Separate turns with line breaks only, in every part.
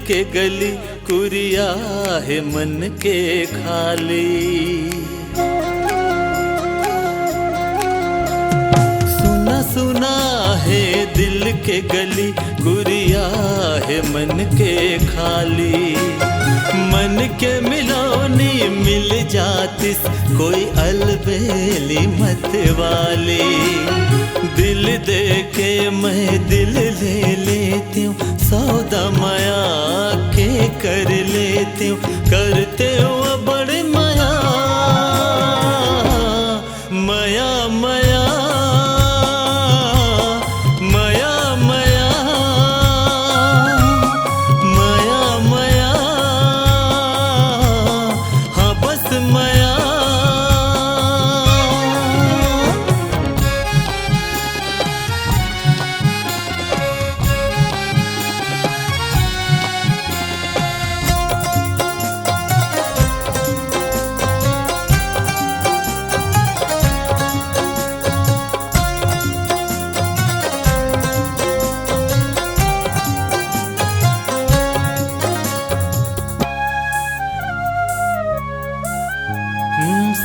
के गली कुरिया है मन के खाली। सुना सुना है दिल के गली कुरिया है मन के खाली। मन के मिलोनी मिल जातिस कोई अलबेली मत वाली। दिल दे के मैं दिल ले लेती हूँ, सौदा माया के कर लेती हूँ। करते हो बड़े माया माया माया माया माया माया माया, हाँ बस माया।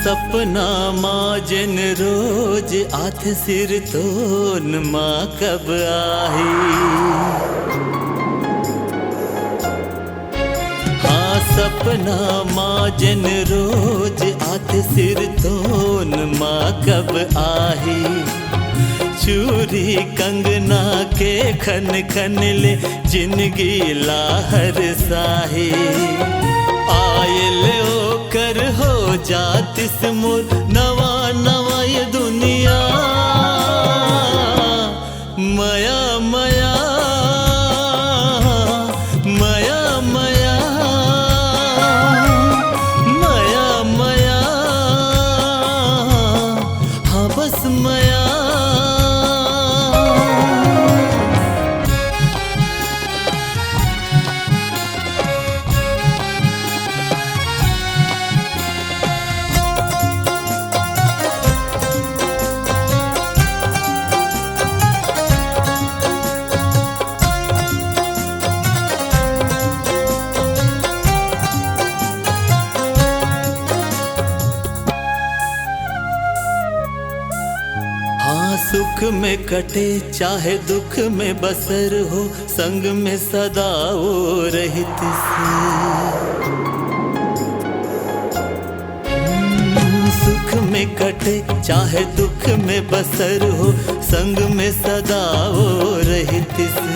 सपना माँ जन रोज आथ सिर तोन माँ कब आही। हाँ सपना माँ जन रोज आथ सिर तोन माँ कब आही। चूरी कंगना के खन खन ले जिंदगी लाहर साही। आयल कर हो जातिस मोर नवा नवा ये दुनिया। माया माया माया माया माया माया, हाँ बस माया। सुख में कटे चाहे दुख में बसर हो, संग में सदा वो रहित से। सुख में कटे चाहे दुख में बसर हो, संग में सदा वो रहित से।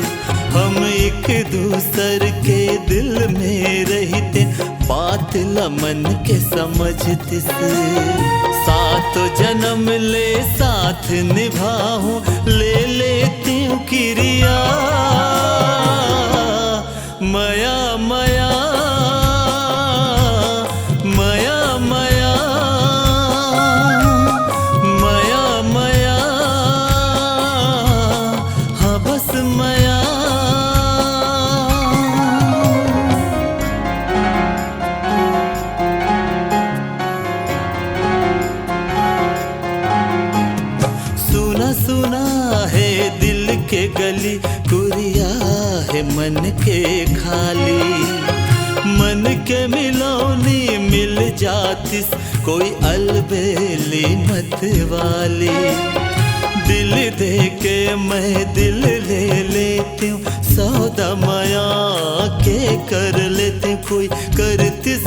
हम एक दूसर के दिल में रहते, बात लमन के समझते से। सात जन्म ले साथ निभाऊं, ले लेती हूँ किरिया। माया माया माया माया माया माया, हाँ बस माया। सुना है दिल के गली कुरिया है मन के खाली। मन के मिलोनी मिल जातिस कोई अलबेली मत वाली। दिल दे के मैं दिल ले लेती हूँ, सौदा माया के कर लेती। कोई करतिस